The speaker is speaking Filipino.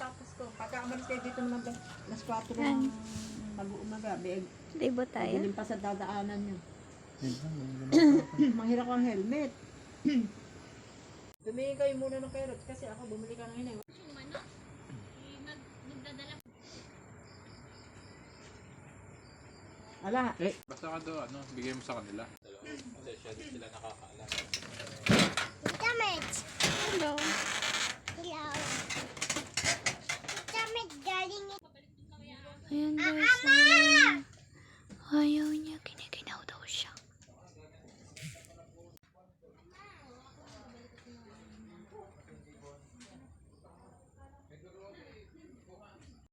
sapatos ko. Pagka umalis kayo dito naman, alas 4 ng mag-uumaga. Libo tayo. Dilim pa sa dadaanan nyo. Manghirap ang helmet. Tumingin kayo muna ng carrots kasi ako bumili ka ng hinay. Ala. Basta ka daw, bigay mo sa kanila. Kasi siya din sila nakakaalam.